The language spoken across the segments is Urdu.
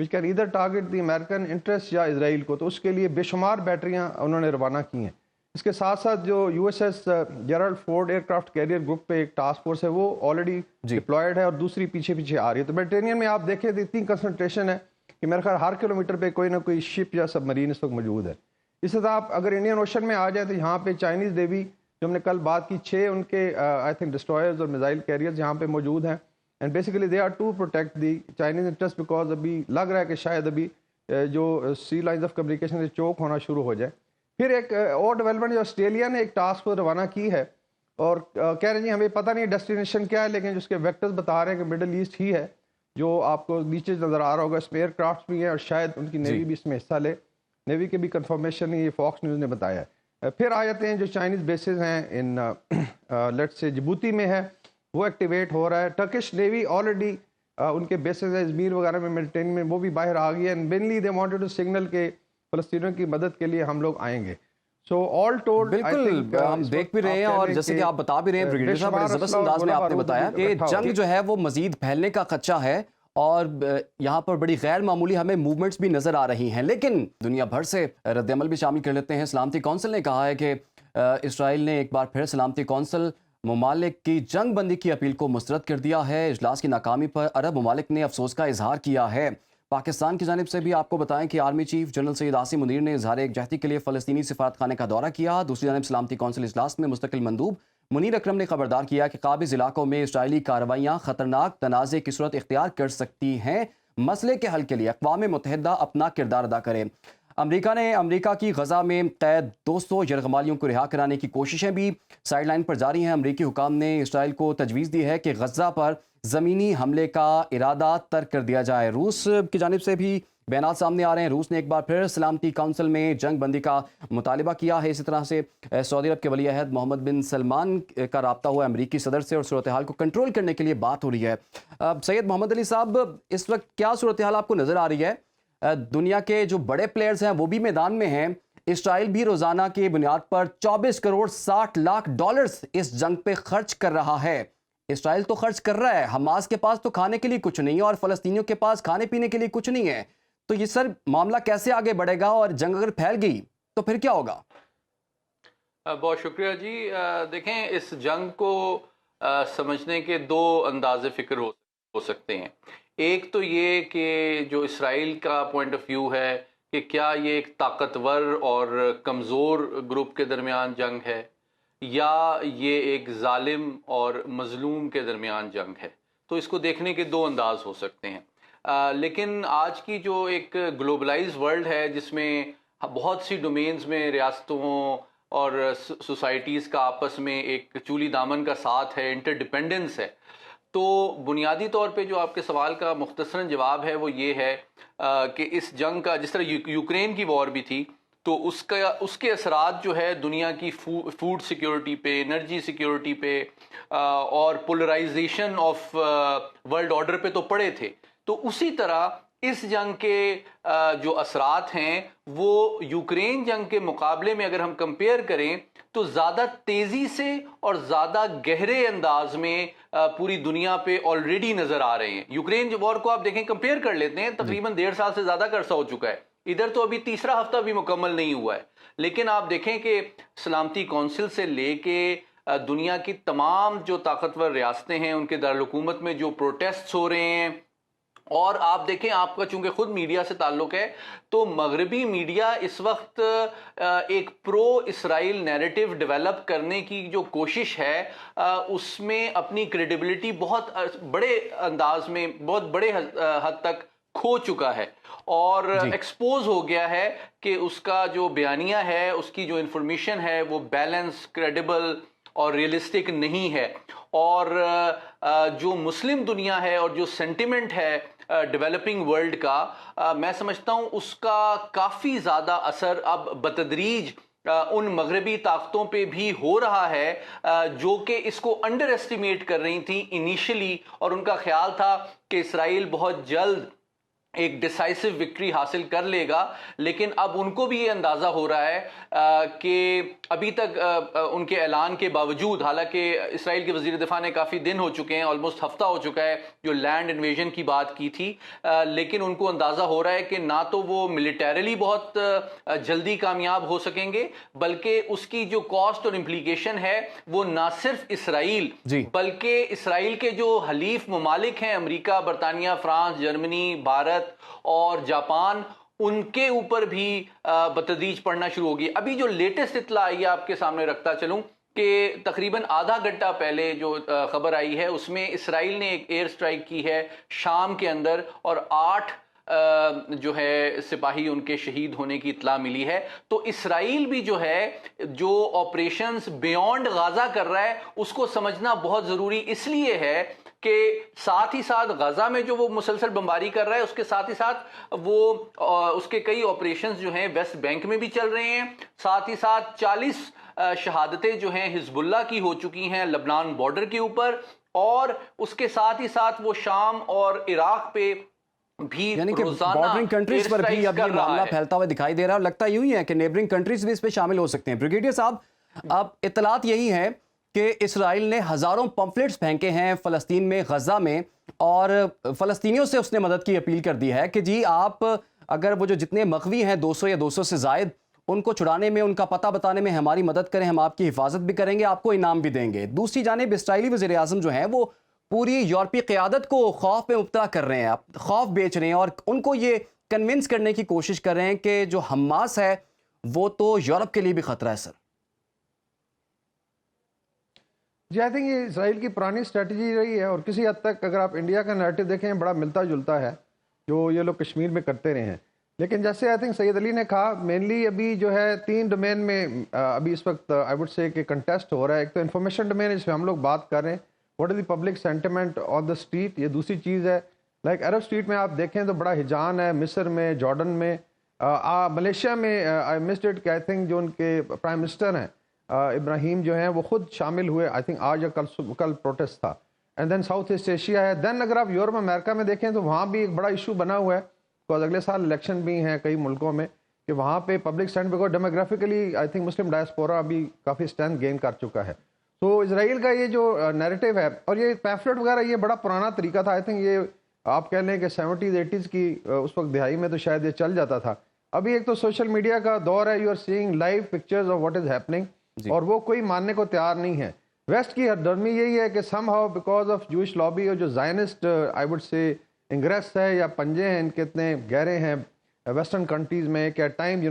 which can either target the American interests یا اسرائیل کو. تو اس کے لیے بے شمار بیٹریاں انہوں نے روانہ کی ہیں. اس کے ساتھ ساتھ جو U S S Gerald Ford ایئر کرافٹ کیریئر گروپ پہ ایک ٹاسک فورس ہے وہ آلریڈی ڈپلائڈ ہے اور دوسری پیچھے پیچھے آ رہی ہے. تو میڈیٹرینین میں آپ دیکھیں تو اتنی کنسنٹریشن ہے کہ میرے خیال ہر کلومیٹر پہ کوئی نہ کوئی شپ یا سب مرین اس وقت موجود ہے. اس طرح آپ اگر انڈین اوشن میں آ جائیں تو یہاں پہ چائنیز نیوی جو ہم نے کل بات کی 6 ان کے آئی تھنک ڈسٹرائرز اور میزائل کیریئرز یہاں پہ موجود ہیں. And basically they are to protect the Chinese interest because ابھی لگ رہا ہے کہ شاید ابھی جو سی لائنز آف کمیونیکیشن سے چوک ہونا شروع ہو جائے. پھر ایک اور ڈیولپمنٹ جو آسٹریلیا نے ایک ٹاسک فورس روانہ کی ہے اور کہہ رہے ہیں جی ہمیں پتہ نہیں ڈیسٹینیشن کیا ہے لیکن اس کے ویکٹرز بتا رہے ہیں کہ مڈل ایسٹ ہی ہے جو آپ کو نیچے نظر آ رہا ہوگا. اس میں ایئر کرافٹس بھی ہیں اور شاید ان کی نیوی بھی اس میں حصہ لے. نیوی کے بھی کنفرمیشن یہ فاکس نیوز نے بتایا ہے. پھر آ جاتے ہیں جو چائنیز بیسز ہیں ان لیٹ سے جبوتی میں ہے وہ ایکٹیویٹ ہو رہا ہے. ٹرکش نیوی آلریڈی ان کے بیسز ہیں ازمیر وغیرہ میں میڈیٹرینین میں وہ بھی باہر آ گئی ہے. And mainly they wanted to signal کہ فلسطینیوں کی مدد کے لیے ہم لوگ آئیں گے. سو آل ٹولڈ بالکل ہم دیکھ بھی رہے ہیں اور جیسے کہ آپ بتا بھی رہے ہیں بریگیڈیئر صاحب بڑے زبردست انداز میں آپ نے بتایا کہ جنگ جو ہے وہ مزید پھیلنے کا خدشہ ہے اور یہاں پر بڑی غیر معمولی ہمیں موومنٹس بھی نظر آ رہی ہیں. لیکن دنیا بھر سے رد عمل بھی شامل کر لیتے ہیں. سلامتی کونسل نے کہا ہے کہ اسرائیل نے ایک بار پھر سلامتی کونسل ممالک کی جنگ بندی کی اپیل کو مسترد کر دیا ہے. اجلاس کی ناکامی پر عرب ممالک نے افسوس کا اظہار کیا ہے. پاکستان کی جانب سے بھی آپ کو بتائیں کہ army chief general Syed Asim Munir نے اظہار یکجہتی کے لیے فلسطینی سفارت خانے کا دورہ کیا. دوسری جانب سلامتی کونسل اجلاس میں مستقل مندوب منیر اکرم نے خبردار کیا کہ قابض علاقوں میں اسرائیلی کارروائیاں خطرناک تنازع کی صورت اختیار کر سکتی ہیں. مسئلے کے حل کے لیے اقوام متحدہ اپنا کردار ادا کرے. امریکہ کی غزہ میں قید 200 یرغمالیوں کو رہا کرانے کی کوششیں بھی سائیڈ لائن پر جاری ہیں. امریکی حکام نے اسرائیل کو تجویز دی ہے کہ غزہ پر زمینی حملے کا ارادہ ترک کر دیا جائے. روس کی جانب سے بھی بیانات سامنے آ رہے ہیں. روس نے ایک بار پھر سلامتی کونسل میں جنگ بندی کا مطالبہ کیا ہے. اسی طرح سے سعودی عرب کے ولی عہد محمد بن سلمان کا رابطہ ہوا امریکی صدر سے اور صورتحال کو کنٹرول کرنے کے لیے بات ہو رہی ہے. سید محمد علی صاحب اس وقت کیا صورتحال آپ کو نظر آ رہی ہے؟ دنیا کے جو بڑے پلیئرز ہیں وہ بھی میدان میں ہیں. اسرائیل بھی روزانہ کی بنیاد پر 24 کروڑ 60 لاکھ ڈالرز اس جنگ پہ خرچ کر رہا ہے. اسرائیل تو خرچ کر رہا ہے, حماس کے پاس تو کھانے کے لیے کچھ نہیں ہے اور فلسطینیوں کے پاس کھانے پینے کے لیے کچھ نہیں ہے. تو یہ سر معاملہ کیسے آگے بڑھے گا اور جنگ اگر پھیل گئی تو پھر کیا ہوگا؟ بہت شکریہ جی. دیکھیں اس جنگ کو سمجھنے کے 2 انداز فکر ہو سکتے ہیں. ایک تو یہ کہ جو اسرائیل کا پوائنٹ آف ویو ہے کہ کیا یہ ایک طاقتور اور کمزور گروپ کے درمیان جنگ ہے یا یہ ایک ظالم اور مظلوم کے درمیان جنگ ہے. تو اس کو دیکھنے کے 2 انداز ہو سکتے ہیں. لیکن آج کی جو ایک گلوبلائز ورلڈ ہے جس میں بہت سی ڈومینز میں ریاستوں اور سوسائٹیز کا آپس میں ایک چولی دامن کا ساتھ ہے, انٹر ڈیپینڈنس ہے, تو بنیادی طور پہ جو آپ کے سوال کا مختصراً جواب ہے وہ یہ ہے کہ اس جنگ کا جس طرح یوکرین کی وار بھی تھی تو اس کے اثرات جو ہے دنیا کی فوڈ سیکیورٹی پہ, انرجی سیکیورٹی پہ اور پولرائزیشن آف ورلڈ آرڈر پہ تو پڑے تھے. تو اسی طرح اس جنگ کے جو اثرات ہیں وہ یوکرین جنگ کے مقابلے میں اگر ہم کمپیئر کریں تو زیادہ تیزی سے اور زیادہ گہرے انداز میں پوری دنیا پہ آلریڈی نظر آ رہے ہیں. یوکرین وار کو آپ دیکھیں, کمپیئر کر لیتے ہیں, تقریباً 1.5 سال سے زیادہ کا عرصہ ہو چکا ہے. ادھر تو ابھی تیسرا ہفتہ بھی مکمل نہیں ہوا ہے. لیکن آپ دیکھیں کہ سلامتی کونسل سے لے کے دنیا کی تمام جو طاقتور ریاستیں ہیں ان کے دارالحکومت میں جو پروٹیسٹس ہو رہے ہیں, اور آپ دیکھیں آپ کا چونکہ خود میڈیا سے تعلق ہے تو مغربی میڈیا اس وقت ایک پرو اسرائیل نیریٹو ڈیولپ کرنے کی جو کوشش ہے اس میں اپنی کریڈیبلٹی بہت بڑے انداز میں بہت بڑے حد تک کھو چکا ہے اور ایکسپوز ہو گیا ہے کہ اس کا جو بیانیہ ہے, اس کی جو انفارمیشن ہے وہ بیلنس, کریڈیبل اور ریئلسٹک نہیں ہے. اور جو مسلم دنیا ہے اور جو سینٹیمنٹ ہے ڈیولپنگ ورلڈ کا, میں سمجھتا ہوں اس کا کافی زیادہ اثر اب بتدریج ان مغربی طاقتوں پہ بھی ہو رہا ہے جو کہ اس کو انڈر ایسٹیمیٹ کر رہی تھیں انیشلی, اور ان کا خیال تھا کہ اسرائیل بہت جلد ایک ڈیسائسو وکٹری حاصل کر لے گا، لیکن اب ان کو بھی یہ اندازہ ہو رہا ہے کہ ابھی تک ان کے اعلان کے باوجود، حالانکہ اسرائیل کے وزیر دفاع نے کافی دن ہو چکے ہیں، آلموسٹ ہفتہ ہو چکا ہے جو لینڈ انویژن کی بات کی تھی، لیکن ان کو اندازہ ہو رہا ہے کہ نہ تو وہ ملیٹریلی بہت جلدی کامیاب ہو سکیں گے، بلکہ اس کی جو کاسٹ اور امپلیکیشن ہے وہ نہ صرف اسرائیل بلکہ اسرائیل کے جو حلیف ممالک ہیں، امریکہ، برطانیہ، فرانس، جرمنی، بھارت اور جاپان، ان کے اوپر بھی بتدریج پڑنا شروع ہوگی۔ ابھی جو لیٹسٹ اطلاع آئی ہے آپ کے سامنے رکھتا چلوں کہ تقریباً آدھا گھنٹہ پہلے جو خبر آئی ہے اس میں اسرائیل نے ایک ایئر سٹرائک کی ہے شام کے اندر، اور 8 جو ہے سپاہی ان کے شہید ہونے کی اطلاع ملی ہے۔ تو اسرائیل بھی جو ہے جو آپریشنز بیونڈ غزہ کر رہا ہے اس کو سمجھنا بہت ضروری اس لیے ہے کہ ساتھ ہی ساتھ غزہ میں جو وہ مسلسل بمباری کر رہا ہے، اس کے ساتھ ہی ساتھ وہ اس کے کئی آپریشنز جو ہیں ویسٹ بینک میں بھی چل رہے ہیں، ساتھ ہی ساتھ 40 شہادتیں جو ہیں حزب اللہ کی ہو چکی ہیں لبنان بارڈر کے اوپر، اور اس کے ساتھ ہی ساتھ وہ شام اور عراق پہ بھی یعنی کہ روزانہ بارڈرنگ کنٹریز پر بھی اب یہ معاملہ پھیلتا ہوا دکھائی دے رہا ہے، اور لگتا یوں ہی ہے کہ نیبرنگ کنٹریز بھی اس پہ شامل ہو سکتے ہیں۔ بریگیڈیئر صاحب، اب اطلاعات یہی ہیں کہ اسرائیل نے ہزاروں پمفلٹس پھینکے ہیں فلسطین میں، غزہ میں، اور فلسطینیوں سے اس نے مدد کی اپیل کر دی ہے کہ جی آپ اگر وہ جو جتنے مغوی ہیں 200 یا 200 سے زائد، ان کو چھڑانے میں، ان کا پتہ بتانے میں ہماری مدد کریں، ہم آپ کی حفاظت بھی کریں گے، آپ کو انعام بھی دیں گے۔ دوسری جانب اسرائیلی وزیر اعظم جو ہیں وہ پوری یورپی قیادت کو خوف میں مبتلا کر رہے ہیں، خوف بیچ رہے ہیں، اور ان کو یہ کنونس کرنے کی کوشش کر رہے ہیں کہ جو حماس ہے وہ تو یورپ کے لیے بھی خطرہ ہے۔ سر جی، آئی تھنک یہ اسرائیل کی پرانی اسٹریٹجی رہی ہے، اور کسی حد تک اگر آپ انڈیا کا نیریٹو دیکھیں بڑا ملتا جلتا ہے جو یہ لوگ کشمیر میں کرتے رہے ہیں، لیکن جیسے آئی تھنک سید علی نے کہا، مینلی ابھی جو ہے 3 ڈومین میں ابھی اس وقت آئی وڈ سے کہ کنٹیسٹ ہو رہا ہے۔ ایک تو انفارمیشن ڈومین ہے جس میں ہم لوگ بات کر رہے ہیں، what is the public sentiment on the street, یہ دوسری چیز ہے۔ لائک عرب اسٹریٹ میں آپ دیکھیں تو بڑا ہجان ہے، مصر میں، جارڈن میں، ملیشیا میں آئی مسڈ اٹ کہ آئی تھنک جو ان کے پرائم منسٹر ہیں ابراہیم جو ہیں وہ خود شامل ہوئے، آئی تھنک آج یا کل پروٹیسٹ تھا۔ And then South East Asia ہے، دین اگر آپ یورپ امریکہ میں دیکھیں تو وہاں بھی ایک بڑا ایشو بنا ہوا ہے، بیکاز اگلے سال الیکشن بھی ہیں کئی ملکوں میں، کہ وہاں پہ public stand, because demographically I think Muslim diaspora ابھی کافی اسٹینڈ گین کر چکا ہے۔ تو اسرائیل کا یہ جو نیریٹو ہے، اور یہ پیمفلٹ وغیرہ یہ بڑا پرانا طریقہ تھا، آئی تھنک یہ آپ کہہ لیں کہ 70s 80s کی اس وقت دہائی میں تو شاید یہ چل جاتا تھا۔ ابھی ایک تو سوشل میڈیا کا دور ہے، you are seeing live pictures of what is happening, اور وہ کوئی ماننے کو تیار نہیں ہے۔ ویسٹ کی ہردرمی یہی ہے کہ some how because of Jewish lobby, اور جو زائنسٹ آئی وڈ سے انگریس ہے یا پنجے ہیں ان کے اتنے گہرے ہیں ویسٹرن کنٹریز میں، کہ ایٹ ٹائم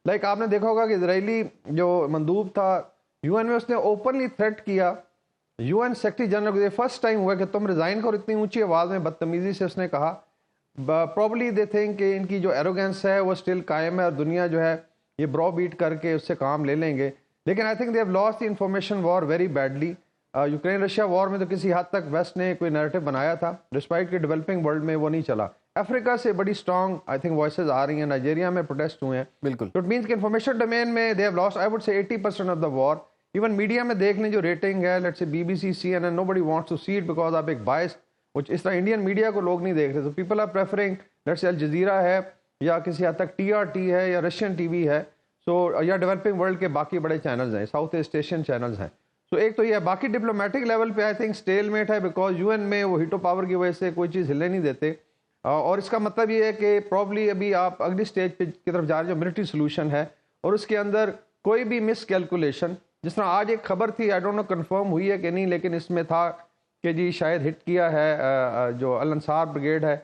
لائک آپ نے دیکھا ہوگا کہ اسرائیلی جو مندوب تھا یو این میں، اس نے اوپنلی تھریٹ کیا یو این سیکرٹری جنرل کو، یہ فرسٹ ٹائم ہوا کہ تم ریزائن کرو، اتنی اونچی آواز میں بدتمیزی سے اس نے کہا۔ پرابلی دے تھنک کہ ان کی جو ایروگنس ہے وہ سٹل قائم ہے، اور دنیا جو ہے یہ برو بیٹ کر کے اس سے کام لے لیں گے، لیکن I think they have lost the information war very badly. Ukraine Russia war میں تو کسی حد تک ویسٹ نے کوئی نیریٹو بنایا تھا، ڈسپائٹ کہ ڈیولپنگ ورلڈ میں وہ نہیں چلا۔ افریقہ سے بڑی اسٹرانگ آئی تھنک وائسز آ رہی ہیں، نائجیریا میں پروٹیسٹ ہوئے ہیں، بالکل۔ تو اٹ مینس کہ انفارمیشن ڈومین میں they have lost I would say 80% of the war. Even media میں دیکھ لیں جو ریٹنگ ہے، let's say B B C, C N N, nobody wants to see it because آپ ایک بائس، اس طرح انڈین میڈیا کو لوگ نہیں دیکھ رہے، تو people are preferring let's say Al Jazeera ہے، یا کسی حد تک ٹی آر ٹی ہے، یا رشین ٹی وی ہے، سو یا ڈیولپنگ ورلڈ کے باقی بڑے چینلز ہیں، ساؤتھ ایسٹ ایشین چینلز ہیں۔ تو ایک تو یہ باقی ڈپلومیٹک لیول پہ آئی تھنک اسٹیل میٹ ہے، بیکاز یو این میں وہ ہیٹو پاور کی وجہ سے کوئی چیز ہلنے نہیں دیتے، اور اس کا مطلب یہ ہے کہ پرابلی ابھی آپ اگلی سٹیج پہ کی طرف جا رہے ہیں جو ملٹری سولوشن ہے، اور اس کے اندر کوئی بھی مس کیلکولیشن، جس طرح آج ایک خبر تھی، آئی ڈونٹ نو کنفرم ہوئی ہے کہ نہیں، لیکن اس میں تھا کہ جی شاید ہٹ کیا ہے جو الانصار بریگیڈ ہے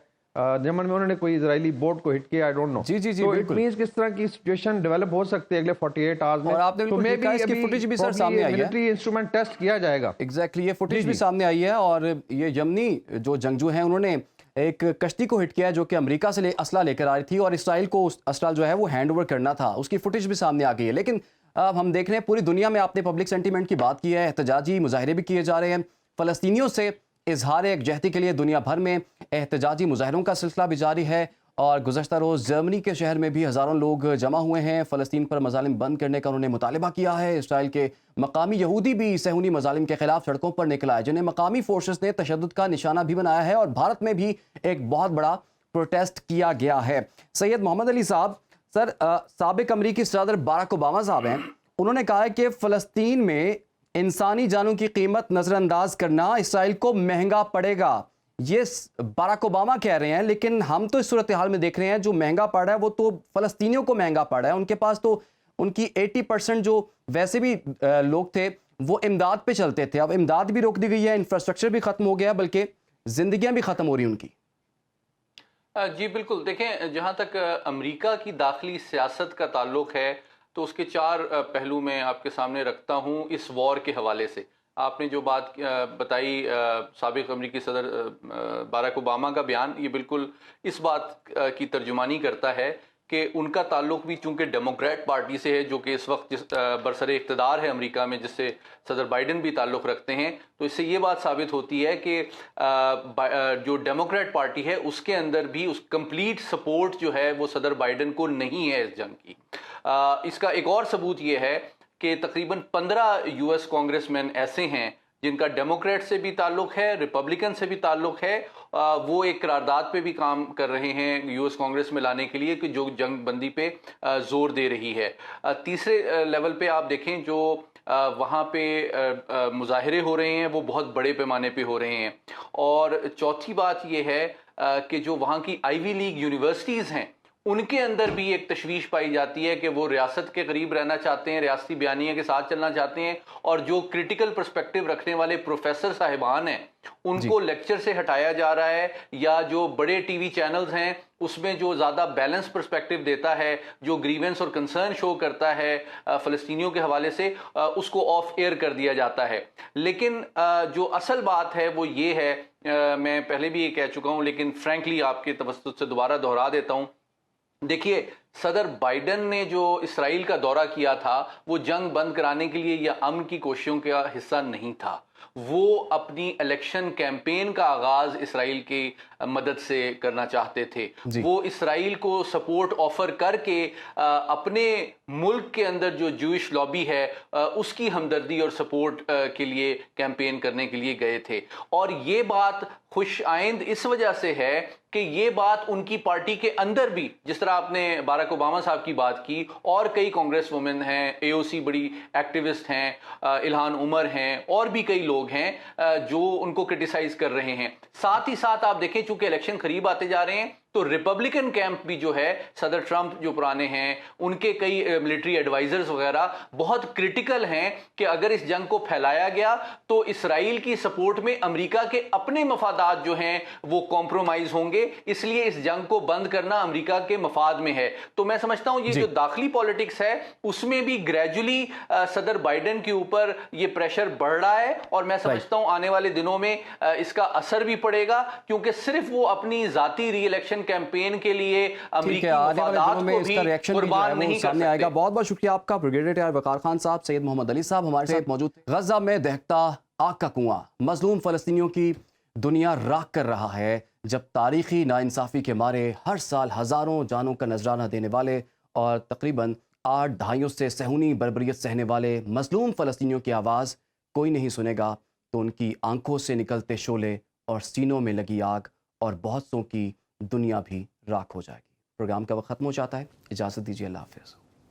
یمن میں، انہوں نے کوئی اسرائیلی بورڈ کو ہٹ کیا، آئی ڈونٹ نو۔ جی تو بالکل۔ اٹ مینس کس طرح کی سچویشن ڈیولپ ہو سکتی ہے اگلے 48 آورز میں، اور آپ نے بالکل دیکھا اس کی فوٹیج بھی سر سامنے آئی ہے، ملٹری انسٹرومنٹ ٹیسٹ کیا جائے گا۔ ایگزیکٹلی، یہ فوٹیج بھی سامنے آئی ہے، اور یہ یمنی جو جنگجو ہیں انہوں نے ایک کشتی کو ہٹ کیا جو کہ امریکہ سے اسلحہ لے کر آ رہی تھی، اور اسرائیل کو اسلحہ جو ہے وہ ہینڈ اوور کرنا تھا، اس کی فوٹیج بھی سامنے آ گئی ہے۔ لیکن اب ہم دیکھ رہے ہیں پوری دنیا میں، آپ نے پبلک سینٹیمنٹ کی بات کی ہے، احتجاجی مظاہرے بھی کیے جا رہے ہیں، فلسطینیوں سے اظہار یکجہتی کے لیے دنیا بھر میں احتجاجی مظاہروں کا سلسلہ بھی جاری ہے، اور گزشتہ روز جرمنی کے شہر میں بھی ہزاروں لوگ جمع ہوئے ہیں، فلسطین پر مظالم بند کرنے کا انہوں نے مطالبہ کیا ہے۔ اسرائیل کے مقامی یہودی بھی صہیونی مظالم کے خلاف سڑکوں پر نکلا ہے، جنہیں مقامی فورسز نے تشدد کا نشانہ بھی بنایا ہے، اور بھارت میں بھی ایک بہت بڑا پروٹیسٹ کیا گیا ہے. سید محمد علی صاحب، سر سابق امریکی صدر باراک اوباما صاحب ہیں، انہوں نے کہا ہے کہ فلسطین میں انسانی جانوں کی قیمت نظر انداز کرنا اسرائیل کو مہنگا پڑے گا. یہ باراک اوباما کہہ رہے ہیں، لیکن ہم تو اس صورتحال میں دیکھ رہے ہیں جو مہنگا پڑ رہا ہے وہ تو فلسطینیوں کو مہنگا پڑ رہا ہے. ان کے پاس تو ان کی 80% جو ویسے بھی لوگ تھے وہ امداد پہ چلتے تھے، اب امداد بھی روک دی گئی ہے، انفراسٹرکچر بھی ختم ہو گیا، بلکہ زندگیاں بھی ختم ہو رہی ہیں ان کی. جی بالکل، دیکھیں جہاں تک امریکہ کی داخلی سیاست کا تعلق ہے تو اس کے 4 پہلو میں آپ کے سامنے رکھتا ہوں اس وار کے حوالے سے. آپ نے جو بات بتائی سابق امریکی صدر باراک اوباما کا بیان، یہ بالکل اس بات کی ترجمانی کرتا ہے کہ ان کا تعلق بھی چونکہ ڈیموکریٹ پارٹی سے ہے، جو کہ اس وقت برسر اقتدار ہے امریکہ میں، جس سے صدر بائیڈن بھی تعلق رکھتے ہیں. تو اس سے یہ بات ثابت ہوتی ہے کہ جو ڈیموکریٹ پارٹی ہے اس کے اندر بھی اس کمپلیٹ سپورٹ جو ہے وہ صدر بائیڈن کو نہیں ہے اس جنگ کی. اس کا ایک اور ثبوت یہ ہے کہ تقریباً 15 US کانگریس مین ایسے ہیں جن کا ڈیموکریٹ سے بھی تعلق ہے، ریپبلکن سے بھی تعلق ہے، وہ ایک قرارداد پہ بھی کام کر رہے ہیں US کانگریس میں لانے کے لیے کہ جو جنگ بندی پہ زور دے رہی ہے. تیسرے لیول پہ آپ دیکھیں جو وہاں پہ مظاہرے ہو رہے ہیں وہ بہت بڑے پیمانے پہ ہو رہے ہیں. اور چوتھی بات یہ ہے کہ جو وہاں کی آئیوی لیگ یونیورسٹیز ہیں ان کے اندر بھی ایک تشویش پائی جاتی ہے کہ وہ ریاست کے قریب رہنا چاہتے ہیں، ریاستی بیانیے کے ساتھ چلنا چاہتے ہیں، اور جو کرٹیکل پرسپیکٹو رکھنے والے پروفیسر صاحبان ہیں ان کو لیکچر سے ہٹایا جا رہا ہے، یا جو بڑے ٹی وی چینلز ہیں اس میں جو زیادہ بیلنس پرسپیکٹو دیتا ہے، جو گریونس اور کنسرن شو کرتا ہے فلسطینیوں کے حوالے سے، اس کو آف ایئر کر دیا جاتا ہے. لیکن جو اصل بات ہے وہ یہ ہے، میں پہلے بھی یہ کہہ چکا ہوں لیکن فرینکلی آپ کے توسط سے دوبارہ دہرا دیتا ہوں. دیکھیے صدر بائیڈن نے جو اسرائیل کا دورہ کیا تھا وہ جنگ بند کرانے کے لیے یا امن کی کوششوں کا حصہ نہیں تھا، وہ اپنی الیکشن کیمپین کا آغاز اسرائیل کی مدد سے کرنا چاہتے تھے. وہ اسرائیل کو سپورٹ آفر کر کے اپنے ملک کے اندر جو جوئش لابی ہے اس کی ہمدردی اور سپورٹ کے لیے کیمپین کرنے کے لیے گئے تھے. اور یہ بات خوش آئند اس وجہ سے ہے کہ یہ بات ان کی پارٹی کے اندر بھی، جس طرح آپ نے باراک اوباما صاحب کی بات کی، اور کئی کانگریس وومن ہیں، AOC بڑی ایکٹیوسٹ ہیں، الہان عمر ہیں، اور بھی کئی لوگ ہیں جو ان کو کرٹیسائز کر رہے ہیں. ساتھ ہی ساتھ آپ دیکھیں چونکہ الیکشن قریب آتے جا رہے ہیں تو ریپبلکن کیمپ بھی جو ہے، صدر ٹرمپ جو پرانے ہیں، ان کے کئی ملٹری ایڈوائزرز وغیرہ بہت کرٹیکل ہیں کہ اگر اس جنگ کو پھیلایا گیا تو اسرائیل کی سپورٹ میں امریکہ کے اپنے مفادات جو ہیں وہ کمپرومائز ہوں گے، اس لیے اس جنگ کو بند کرنا امریکہ کے مفاد میں ہے. تو میں سمجھتا ہوں یہ جو داخلی پالیٹکس ہے اس میں بھی گریجولی صدر بائیڈن کے اوپر یہ پریشر بڑھ رہا ہے، اور میں سمجھتا ہوں آنے والے دنوں میں اس کا اثر بھی پڑے گا، کیونکہ صرف وہ اپنی ذاتی ری الیکشن کیمپین کے لیے امریکی مفادات کو بھی قربان نہیں کر سکتے. بہت بہت شکریہ آپ کا بریگیڈیئر وقار خان صاحب. سید محمد علی صاحب ہمارے ساتھ موجود تھے. غزہ میں دہتا آگ کا کنواں مظلوم فلسطینیوں کی دنیا راکھ کر رہا ہے، جب تاریخی ناانصافی کے مارے ہر سال ہزاروں جانوں کا نذرانہ دینے والے اور تقریباً 8 دہائیوں سے صہیونی بربریت سہنے والے مظلوم فلسطینیوں کی آواز کوئی نہیں سنے گا تو ان کی آنکھوں سے نکلتے شعلے اور سینوں میں لگی آگ اور بہت سوں کی دنیا بھی راکھ ہو جائے گی. پروگرام کا وقت ختم ہو جاتا ہے، اجازت دیجیے، اللہ حافظ.